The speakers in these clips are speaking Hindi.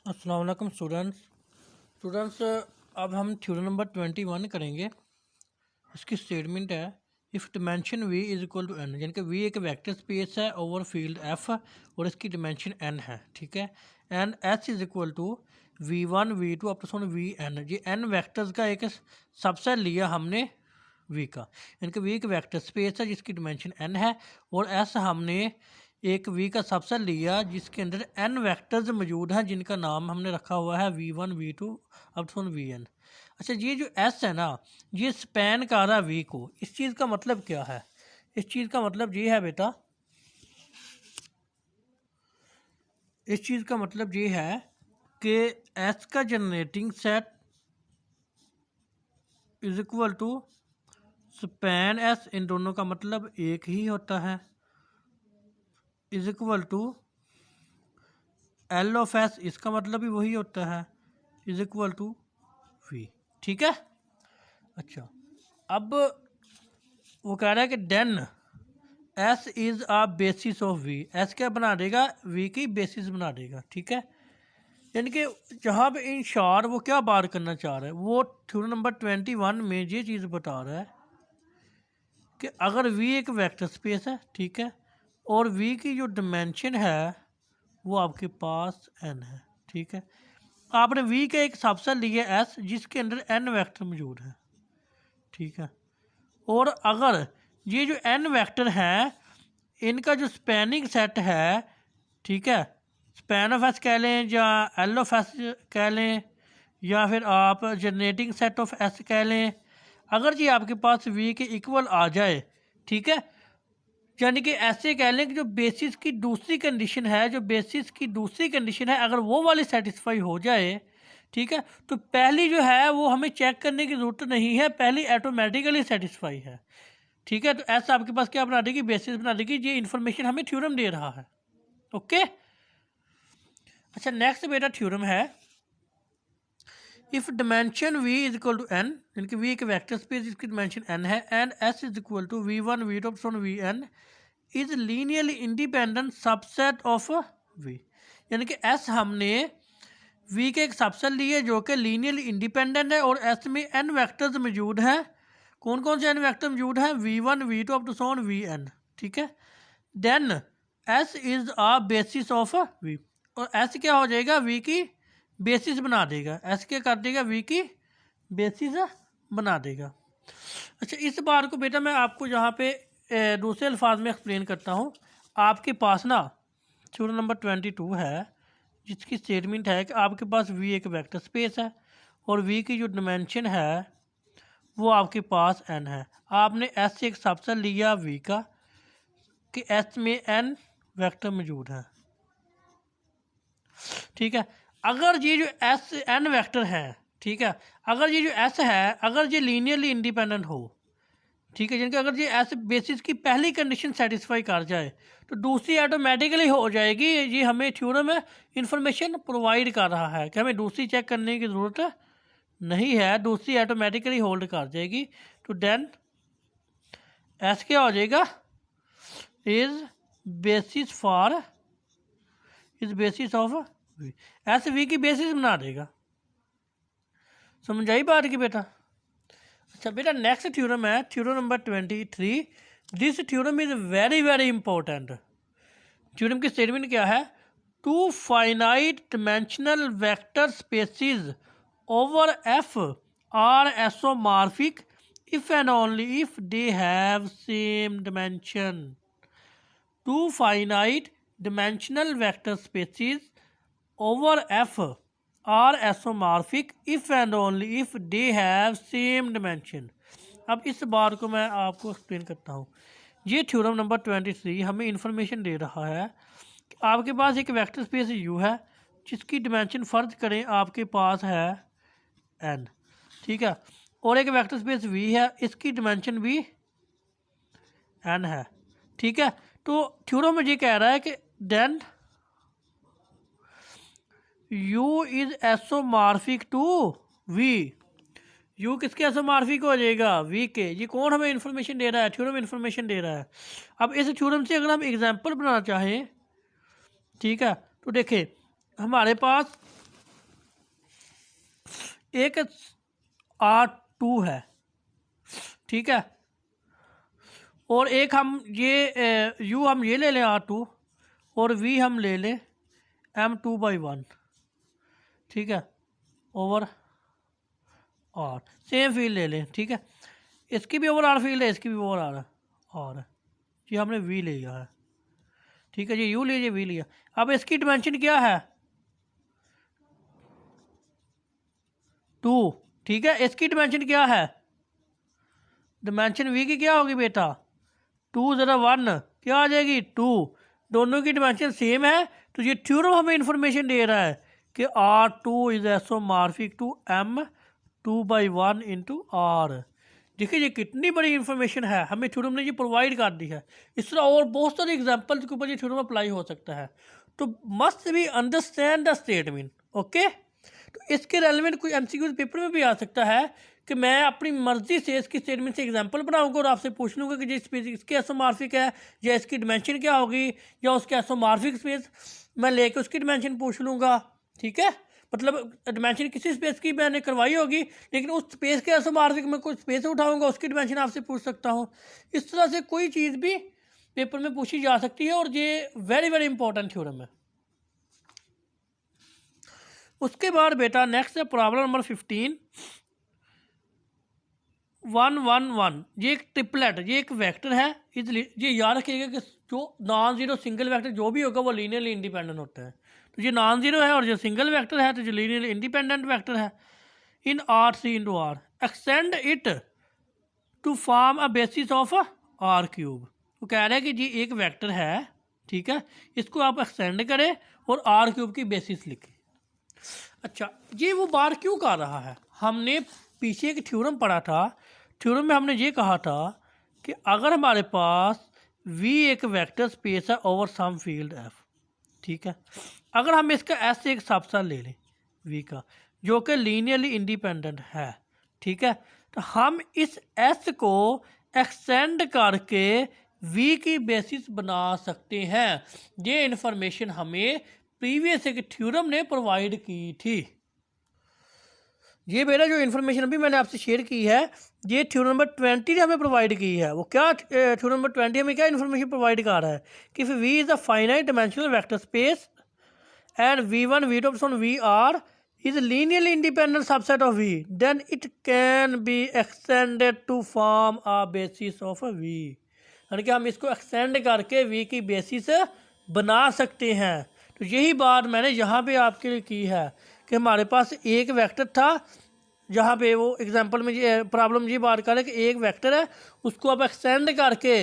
अस्सलाम वालेकुम स्टूडेंट्स अब हम थ्योरम नंबर 21 करेंगे। इसकी स्टेटमेंट है if dimension v is equal to n, यानी कि v एक वेक्टर स्पेस है ओवर फील्ड f और इसकी डिमेंशन n है। ठीक है, and s is equal to v1 v2 up to vn। ये n वेक्टर्स का एक सबसेट लिया हमने v का, यानी कि v एक वेक्टर स्पेस है जिसकी डिमेंशन n है और s हमने एक v का सबसेट लिया जिसके अंदर n वेक्टर्स मौजूद हैं जिनका नाम हमने रखा हुआ है v1 v2 up to vn। अच्छा, ये जो s है ना, ये स्पैन कर रहा है v को। इस चीज़ का मतलब क्या है? इस चीज़ का मतलब ये है बेटा, इस चीज़ का मतलब ये है कि s का generating set is equal to span s, इन दोनों का मतलब एक ही होता है, is equal to L of S, इसका मतलब भी वही होता है, इज इक्वल टू वी। ठीक है। अच्छा, अब वो कह रहा है कि then S is a basis of V. S क्या बना देगा? वी की बेसिस बना देगा। ठीक है, यानी कि जहाँ पे इन शार वो क्या बात करना चाह रहा है, वो थ्योरम नंबर 21 में ये चीज़ बता रहा है कि अगर वी एक वेक्टर स्पेस है, ठीक है, और वी की जो डिमेंशन है वो आपके पास एन है। ठीक है, आपने वी का एक सबसेट लिया एस जिसके अंदर एन वेक्टर मौजूद है। ठीक है, और अगर ये जो एन वेक्टर है इनका जो स्पैनिंग सेट है, ठीक है, स्पैन ऑफ एस कह लें या एल ऑफ एस कह लें या फिर आप जनरेटिंग सेट ऑफ एस कह लें, अगर जी आपके पास वी के इक्वल आ जाए, ठीक है, यानी कि ऐसे कह लें कि जो बेसिस की दूसरी कंडीशन है, जो बेसिस की दूसरी कंडीशन है अगर वो वाली सेटिस्फाई हो जाए, ठीक है, तो पहली जो है वो हमें चेक करने की ज़रूरत नहीं है, पहली ऑटोमेटिकली सेटिस्फाई है। ठीक है, तो ऐसा आपके पास क्या बना देगी? बेसिस बना देगी। ये इन्फॉर्मेशन हमें थ्योरम दे रहा है। ओके। अच्छा, नेक्स्ट मेरा थ्योरम है if dimension v is equal to n, यानी कि v एक वेक्टर स्पेस जिसकी डिमेंशन n है, and s is equal to v1 v2 from vn is linearly independent subset of v। यानी कि s हमने v के एक सबसेट लिए जो कि लीनियरली इंडिपेंडेंट है और s में n वेक्टर्स मौजूद हैं। कौन कौन से n वेक्टर मौजूद हैं? v1 v2 up to vn। ठीक है, then s is a basis of v, और s क्या हो जाएगा? v की बेसिस बना देगा। s क्या कर देगा? v की बेसिस बना देगा। अच्छा, इस बार को बेटा मैं आपको यहाँ पे दूसरे अल्फाज में एक्सप्लेन करता हूँ। आपके पास ना थ्योरम नंबर 22 है जिसकी स्टेटमेंट है कि आपके पास v एक वेक्टर स्पेस है और v की जो डिमेंशन है वो आपके पास n है। आपने s से एक सबसेट लिया v का कि s में n वेक्टर मौजूद है। ठीक है, अगर ये जो एस एन वेक्टर है, ठीक है, अगर ये जो एस है अगर ये लीनियरली इंडिपेंडेंट हो, ठीक है, जिनका अगर ये एस बेसिस की पहली कंडीशन सेटिस्फाई कर जाए तो दूसरी ऑटोमेटिकली हो जाएगी। ये हमें थ्योरम में इंफॉर्मेशन प्रोवाइड कर रहा है कि हमें दूसरी चेक करने की ज़रूरत नहीं है, दूसरी ऑटोमेटिकली होल्ड कर जाएगी। तो देन एस क्या हो जाएगा? Is basis for, is basis of V. S V की बेसिस बना देगा। समझ आई बात की बेटा? अच्छा बेटा, नेक्स्ट थ्योरम है theorem number 23। This theorem is very very important. Theorem की स्टेटमेंट क्या है? Two finite dimensional vector spaces over F are isomorphic if and only if they have same dimension. Two finite dimensional vector spaces over F are isomorphic if and only if they have same dimension. अब इस बार को मैं आपको एक्सप्लेन करता हूँ। ये थ्योरम नंबर 23 हमें इंफॉर्मेशन दे रहा है कि आपके पास एक वेक्टर स्पेस U है जिसकी डिमेंशन फ़र्ज करें आपके पास है n। ठीक है, और एक वेक्टर स्पेस V है, इसकी डिमेंशन भी n है। ठीक है, तो थ्योरम में ये कह रहा है कि then U is isomorphic to V। U किसके एसोमॉर्फिक हो जाएगा? V के। ये कौन हमें इंफॉर्मेशन दे रहा है? थ्योरम इंफॉर्मेशन दे रहा है। अब इस थ्योरम से अगर हम एग्जांपल बनाना चाहें, ठीक है, तो देखें हमारे पास एक R2 है, ठीक है, और एक हम ये U हम ये ले लें R2 और V हम ले लें M2/1, ठीक है, ओवर R, सेम फील्ड ले लें, ठीक है, इसकी भी ओवर R फील्ड है, इसकी भी ओवर R है, ये हमने V ले लिया है, ठीक है, ये U लीजिए V लिया। अब इसकी डिमेंशन क्या है 2, ठीक है, इसकी डिमेंशन क्या है, डिमेंशन V की क्या होगी बेटा 2 ज़रा 1 क्या आ जाएगी 2, दोनों की डिमेंशन सेम है, तो ये थ्योरम हमें इंफॉर्मेशन दे रहा है कि R2 is isomorphic to M2/1 into R। देखिए ये कितनी बड़ी इंफॉर्मेशन है, हमें थ्योरम ने ये प्रोवाइड कर दी है। इस तरह और बहुत सारे एग्जांपल्स के ऊपर ये थ्योरम अप्लाई हो सकता है। तो मस्ट भी अंडरस्टैंड द स्टेटमेंट, ओके। तो इसके रेलिवेंट कोई एमसीक्यू पेपर में भी आ सकता है कि मैं अपनी मर्जी से इसकी स्टेटमेंट से एग्जांपल बनाऊंगा और आपसे पूछ लूँगा कि जो स्पेस इसके एसोमॉर्फिक है या इसकी डिमेंशन क्या होगी, या उसके एसोमॉर्फिक स्पेस मैं लेके उसकी डिमेंशन पूछ लूँगा, ठीक है। मतलब डिमेंशन किसी स्पेस की मैंने करवाई होगी, लेकिन उस स्पेस के एसोमॉर्फिक में कोई स्पेस उठाऊंगा, उसकी डिमेंशन आपसे पूछ सकता हूँ। इस तरह से कोई चीज़ भी पेपर में पूछी जा सकती है और ये वेरी वेरी इंपॉर्टेंट थ्योरम है। उसके बाद बेटा नेक्स्ट है प्रॉब्लम नंबर 15, 1 1 1। ये एक ट्रिपलेट, ये एक वेक्टर है, इसलिए ये याद रखिएगा कि जो नॉन जीरो सिंगल वेक्टर जो भी होगा वो लीनियरली इंडिपेंडेंट होता है। तो ये नॉन जीरो है और जो सिंगल वेक्टर है तो जो लीनियरली इंडिपेंडेंट वेक्टर है in R3 into R, extend it to form a basis of R3। वो कह रहा है कि जी एक वेक्टर है, ठीक है, इसको आप एक्सटेंड करें और R3 की बेसिस लिखें। अच्छा, ये वो बार क्यों कर रहा है, हमने पीछे एक थ्योरम पढ़ा था, थ्योरम में हमने ये कहा था कि अगर हमारे पास V एक वेक्टर स्पेस है ओवर सम फील्ड F, ठीक है, अगर हम इसका S एक सबसेट ले लें V का जो कि लीनियरली इंडिपेंडेंट है, ठीक है, तो हम इस S को एक्सटेंड करके V की बेसिस बना सकते हैं। ये इंफॉर्मेशन हमें प्रीवियस एक थ्योरम ने प्रोवाइड की थी। ये बेटा जो इन्फॉर्मेशन अभी मैंने आपसे शेयर की है ये थ्योरम नंबर 20 ने हमें प्रोवाइड की है। वो क्या थ्योरम नंबर 20 हमें क्या इन्फॉर्मेशन प्रोवाइड कर रहा है कि if V is a finite dimensional vector space and V1 V2 on VR is a linearly independent subset of V, then it can be extended to form a basis of a V। यानी कि हम इसको एक्सटेंड करके V की बेसिस बना सकते हैं। तो यही बात मैंने यहाँ पे आपके लिए की है कि हमारे पास एक वेक्टर था, जहाँ पे वो एग्जांपल में ये प्रॉब्लम ये बात कर रहे हैं कि एक वेक्टर है उसको आप एक्सटेंड करके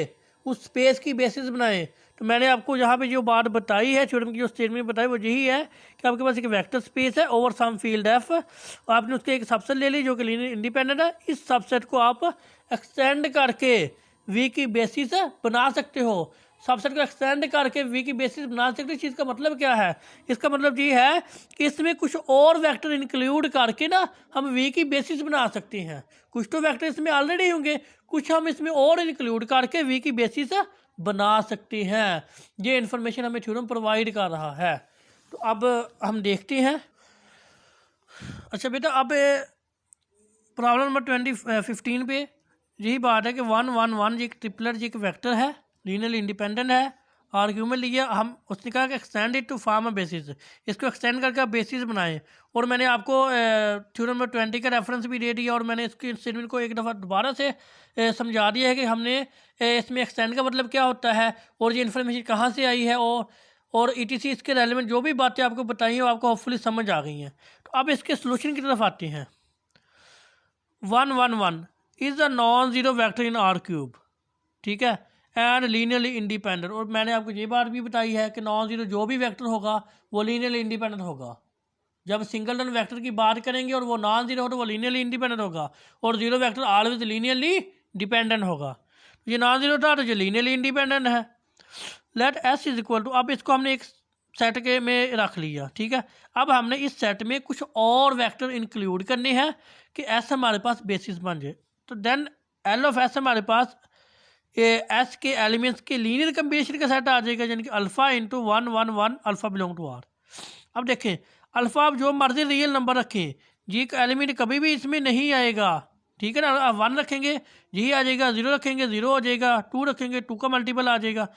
उस स्पेस की बेसिस बनाएं। तो मैंने आपको यहाँ पे जो बात बताई है, थ्योरम की जो स्टेटमेंट बताई वो यही है कि आपके पास एक वेक्टर स्पेस है ओवर सम फील्ड एफ, आपने उसके एक सबसेट ले ली जो कि लीनियर इंडिपेंडेंट है, इस सबसेट को आप एक्सटेंड करके वी की बेसिस बना सकते हो। सबसेट को एक्सटेंड करके वी की बेसिस बना सकते हो। इस चीज़ का मतलब क्या है, इसका मतलब ये है कि इसमें कुछ और वेक्टर इंक्लूड करके ना हम वी की बेसिस बना सकते हैं। कुछ तो वेक्टर इसमें ऑलरेडी होंगे, कुछ हम इसमें और इंक्लूड करके वी की बेसिस बना सकते हैं। ये इन्फॉर्मेशन हमें थ्योरम प्रोवाइड कर रहा है। तो अब हम देखते हैं। अच्छा बेटा, अब प्रॉब्लम नंबर 15 पे यही बात है कि 1 1 1 एक ट्रिपलेट एक वेक्टर है, लीनियरली इंडिपेंडेंट है, आर्ग्यूमेंट लिया हम, उसने कहा कि extend it to form a basis, इसको एक्सटेंड करके आप बेसिस बनाएं। और मैंने आपको थ्योरम नंबर 20 का रेफरेंस भी दे दिया और मैंने इसकी स्टेटमेंट को एक दफ़ा दोबारा से समझा दिया है कि हमने इसमें एक्सटेंड का मतलब क्या होता है और ये इन्फॉर्मेशन कहाँ से आई है और ETC इसके रेलिवेंट जो भी बातें आपको बताई हैं वो आपको होपफुली समझ आ गई हैं। तो अब इसके सोल्यूशन की तरफ आते हैं। 1 1 1 is a non zero vector in R3, ठीक है, एंड लीनियरली इंडिपेंडेंट। और मैंने आपको ये बात भी बताई है कि नॉन ज़ीरो जो भी वेक्टर होगा वो लीनियरली इंडिपेंडेंट होगा। जब सिंगल वेक्टर की बात करेंगे और वो नॉन ज़ीरो हो तो वो लीनियरली इंडिपेंडेंट होगा, और zero vector always linearly dependent होगा। ये नॉन ज़ीरो था तो ये लीनियरली इंडिपेंडेंट है। Let S is equal to, अब इसको हमने एक सेट के में रख लिया, ठीक है। अब हमने इस सेट में कुछ और वेक्टर इंक्लूड करने हैं कि S हमारे पास बेसिस बन जाए। तो देन L ऑफ S हमारे पास S के एलिमेंट्स के लीनियर कम्बिनेशन का सेट आ जाएगा, यानी कि alpha into 1 1 1 alpha belong to R। अब देखें, अल्फ़ा आप जो मर्जी रियल नंबर रखें, जी का एलिमेंट कभी भी इसमें नहीं आएगा, ठीक है ना। आप 1 रखेंगे जी आ जाएगा, 0 रखेंगे 0 हो जाएगा, 2 रखेंगे 2 का मल्टीपल आ जाएगा,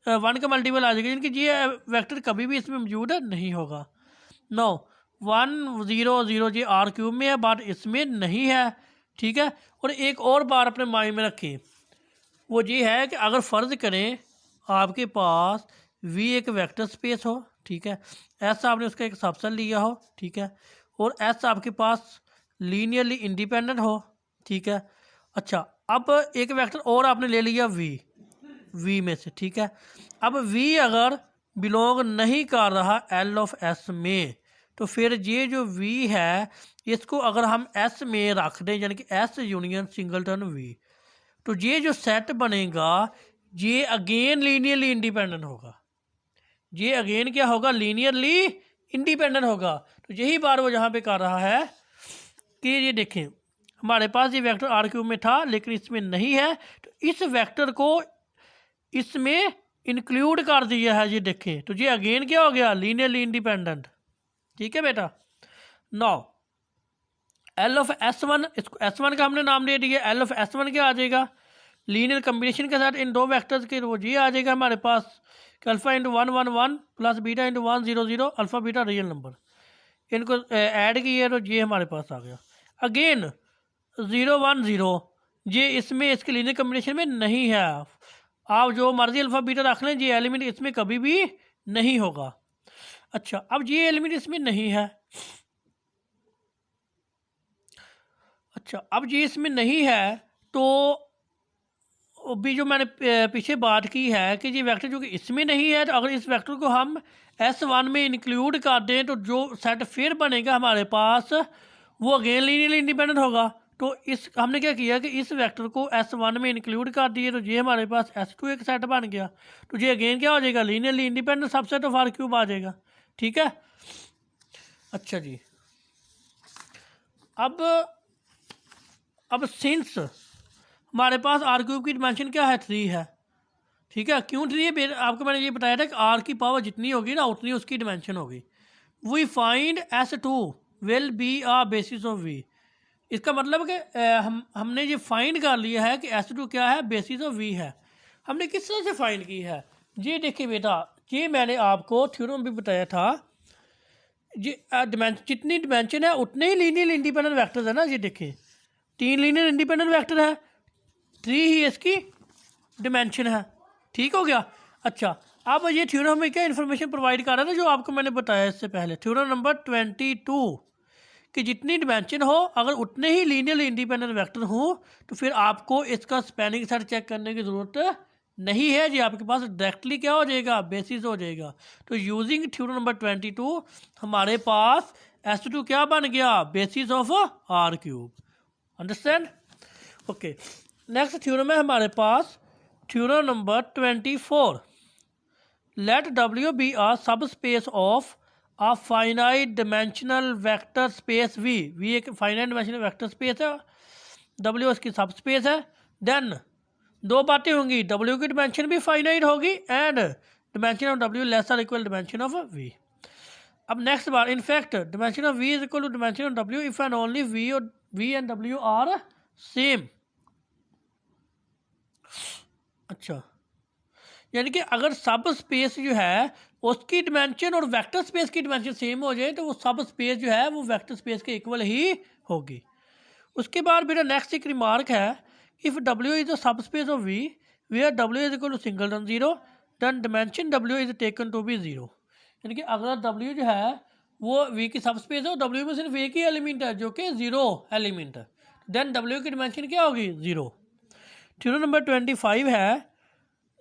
1 का मल्टीपल आ जाएगा, यानी कि जी वेक्टर कभी भी इसमें मौजूद नहीं होगा। 9 1 0 0 जी आर क्यूब में है, बट इसमें नहीं है, ठीक है। और एक और बार अपने माइंड में रखें, वो ये है कि अगर फ़र्ज़ करें आपके पास वी एक वेक्टर स्पेस हो, ठीक है, एस आपने उसका एक सबसेट लिया हो, ठीक है, और एस आपके पास लीनियरली इंडिपेंडेंट हो, ठीक है। अच्छा, अब एक वेक्टर और आपने ले लिया वी में से, ठीक है। अब वी अगर बिलोंग नहीं कर रहा एल ऑफ एस में, तो फिर ये जो वी है इसको अगर हम एस में रख दें, यानी कि एस यूनियन सिंगलटन वी, तो ये जो सेट बनेगा ये अगेन लीनियरली इंडिपेंडेंट होगा। ये अगेन क्या होगा, लीनियरली इंडिपेंडेंट होगा। तो यही बार वो यहाँ पे कर रहा है कि ये देखें हमारे पास ये वेक्टर आर क्यूब में था लेकिन इसमें नहीं है, तो इस वेक्टर को इसमें इंक्लूड कर दिया है, ये देखें, तो ये अगेन क्या हो गया, लीनियरली इंडिपेंडेंट, ठीक है बेटा। नौ एल ऑफ एस वन, इसको एस वन का हमने नाम दे दिया, एल ऑफ एस वन क्या आ जाएगा, लीनियर कम्बिनेशन के साथ इन दो वेक्टर्स के, वो ये आ जाएगा हमारे पास कि alpha into 1 1 1 plus beta into 1 0 0, alpha beta real number, इनको ऐड किया तो ये हमारे पास आ गया। अगेन 0 1 0, ये इसमें इसके लीनियर कम्बिनेशन में नहीं है, आप जो मर्जी अल्फा बीटा रख लें, ये एलिमेंट इसमें कभी भी नहीं होगा। अच्छा, अब ये एलिमेंट इसमें नहीं है, अच्छा अब ये इसमें नहीं है, तो अभी जो मैंने पीछे बात की है कि ये वेक्टर जो कि इसमें नहीं है, तो अगर इस वेक्टर को हम S1 में इंक्लूड कर दें तो जो सेट फिर बनेगा हमारे पास वो अगेन लीनियरली इंडिपेंडेंट होगा। तो इस हमने क्या किया कि इस वेक्टर को S1 में इंक्लूड कर दिए, तो ये हमारे पास S2 एक सेट बन गया, तो ये अगेन क्या हो जाएगा, linearly independent subset of R cube आ जाएगा, ठीक है। अच्छा जी, अब सिंस हमारे पास आर क्यूब की डिमेंशन क्या है, 3 है, ठीक है। क्यों 3 है, आपको मैंने ये बताया था कि आर की पावर जितनी होगी ना उतनी उसकी डिमेंशन होगी। We find S2 will be a basis of V, इसका मतलब कि हमने ये फाइंड कर लिया है कि S2 क्या है, बेसिस ऑफ वी है। हमने किस तरह से फाइंड की है, ये देखिए बेटा, ये मैंने आपको थ्योरम भी बताया था, ये जितनी डिमेंशन है उतने ही लीनियर इंडिपेंडेंट वेक्टर्स है ना, ये देखिए 3 लीनियर इंडिपेंडेंट वेक्टर है, 3 ही इसकी डिमेंशन है, ठीक हो गया। अच्छा, अब ये थ्योरम में क्या इन्फॉर्मेशन प्रोवाइड कर रहा था जो आपको मैंने बताया इससे पहले, थ्योरम नंबर 22 कि जितनी डिमेंशन हो अगर उतने ही लीनियर इंडिपेंडेंट वेक्टर हो तो फिर आपको इसका स्पैनिंग सेट चेक करने की ज़रूरत नहीं है, जी आपके पास डायरेक्टली क्या हो जाएगा, बेसिस हो जाएगा। तो यूजिंग थ्योरम नंबर 22 हमारे पास S2 क्या बन गया, basis of R cube, understand, okay. Next theorem है हमारे पास theorem number 24, let W be a subspace of a finite dimensional vector space V एक finite dimensional vector space है, W उसकी सबस्पेस है, देन दो बातें होंगी, W की डिमेंशन भी फाइनाइट होगी and dimension of W less or equal dimension of V। अब नेक्स्ट बार, in fact dimension of V is equal to dimension of W if and only V and W are same. अच्छा, यानी कि अगर सब स्पेस जो है उसकी डिमेंशन और वेक्टर स्पेस की डिमेंशन सेम हो जाए तो वो सब स्पेस जो है वो वेक्टर स्पेस के इक्वल ही होगी। उसके बाद मेरा नेक्स्ट एक रिमार्क है, if W is a subspace of V where W is equal to singleton 0 then dimension W is taken to be 0। यानी कि अगर W जो है वो V की सब स्पेस है, W में सिर्फ एक ही एलिमेंट है जो कि 0 एलिमेंट है, देन W की डिमेंशन क्या होगी, 0। थ्योरम नंबर 25 है,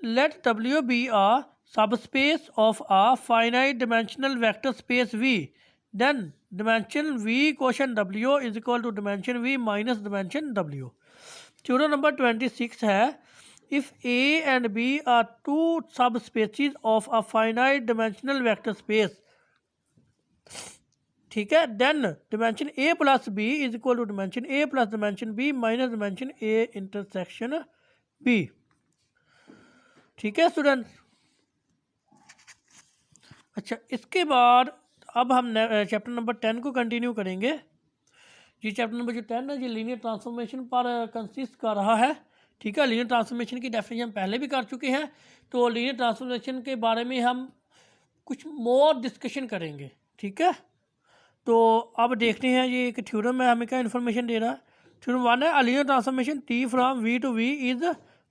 let W be a subspace of a finite dimensional vector space V, then dimension V quotient W is equal to dimension V minus dimension W। Theorem number 26 है, if A and B are two subspaces of a finite dimensional vector space, ठीक है, then dimension A plus B is equal to dimension A plus dimension B minus dimension A intersection B। ठीक है स्टूडेंट। अच्छा, इसके बाद अब हम चैप्टर नंबर 10 को कंटिन्यू करेंगे। जी चैप्टर नंबर जो 10 है ये लीनियर ट्रांसफॉर्मेशन पर कंसिस्ट कर रहा है। ठीक है, लीनियर ट्रांसफॉर्मेशन की डेफिनेशन हम पहले भी कर चुके हैं, तो लीनियर ट्रांसफॉर्मेशन के बारे में हम कुछ मोर डिस्कशन करेंगे। ठीक है, तो अब देखते हैं ये एक थ्योरम है, हमें क्या इन्फॉर्मेशन दे रहा है। थ्योरम 1 है, linear transformation T from V to V is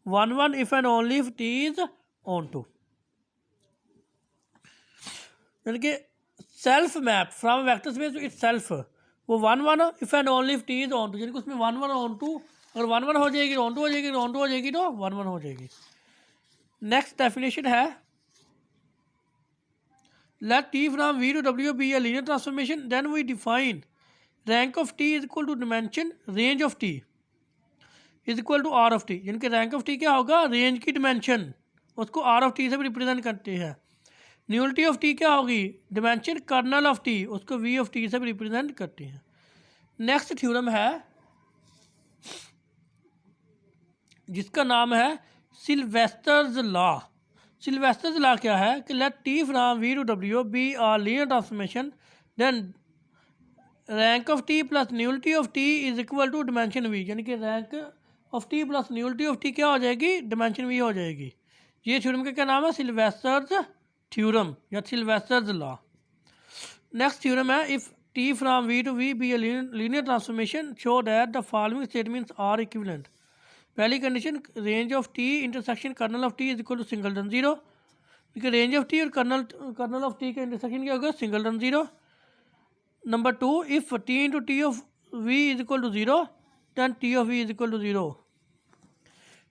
1 if and only if T is onto, यानी कि self map from vector space to itself, वो 1 if and only if T is onto, यानी कि उसमें 1 ऑन टू, अगर 1 हो जाएगी ऑन टू हो जाएगी, ऑन टू हो जाएगी तो 1 हो जाएगी। नेक्स्ट डेफिनेशन है, let t from v to w be a linear transformation, then we define rank of t is equal to dimension range of t is equal to r of t, यानी कि रैंक ऑफ टी क्या होगा, रेंज की डिमेंशन, उसको r ऑफ टी से रिप्रेजेंट करते हैं। न्यूलिटी ऑफ टी क्या होगी, डिमेंशन कर्नल ऑफ टी, उसको v ऑफ टी से रिप्रेजेंट करते हैं। नेक्स्ट थ्योरम है जिसका नाम है सिल्वेस्टर्स लॉ। सिल्वेस्टर्स लॉ क्या है कि let T from V to W be are linear transformation, then rank of T plus nullity of T is equal to dimension V, यानी कि rank of T plus nullity of T क्या हो जाएगी, डिमेंशन वी हो जाएगी। ये थ्योरम का क्या नाम है, सिल्वेस्टर्स थ्योरम या सिल्वेस्टर्स लॉ। नेक्स्ट थ्योरम है, if T from V to V be a linear transformation show that the following statements are equivalent. पहली condition, range of T intersection kernel of T is equal to singleton zero, क्योंकि रेंज ऑफ टी और कर्नल ऑफ टी का इंटरसेक्शन क्या होगा, singleton zero. Number 2, if T into T of V is equal to zero, then T of V is equal to zero.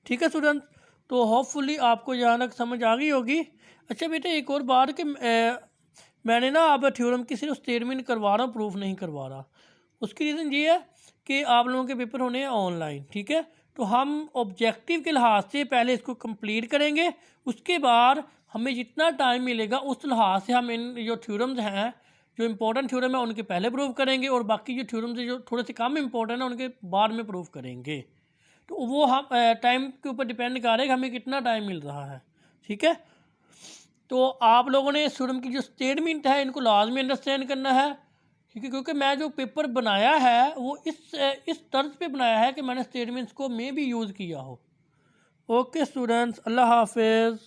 ठीक है स्टूडेंट, तो होपफुली आपको यहाँ तक समझ आ गई होगी। अच्छा बेटा एक और बात कि मैंने ना अब थ्योरम की सिर्फ स्टेटमेंट करवा रहा हूँ, प्रूफ नहीं करवा रहा। उसकी रीज़न ये है कि आप लोगों के पेपर होने हैं ऑनलाइन, ठीक है, तो हम ऑब्जेक्टिव के लिहाज से पहले इसको कंप्लीट करेंगे, उसके बाद हमें जितना टाइम मिलेगा उस लिहाज से हम इन जो थ्योरम्स हैं, जो इंपॉर्टेंट थ्योरम है उनके पहले प्रूव करेंगे, और बाकी जो थ्योरम्स जो थोड़े से कम इंपॉर्टेंट है उनके बाद में प्रूव करेंगे। तो वो हम टाइम के ऊपर डिपेंड कर रहे हैं कि हमें कितना टाइम मिल रहा है। ठीक है, तो आप लोगों ने थ्योरम की जो स्टेटमेंट है इनको लाजमी अंडरस्टैंड करना है, ठीक है, क्योंकि मैं जो पेपर बनाया है वो इस तर्ज पे बनाया है कि मैंने स्टेटमेंट्स को मैं भी यूज़ किया हो। ओके स्टूडेंट्स, अल्लाह हाफिज़।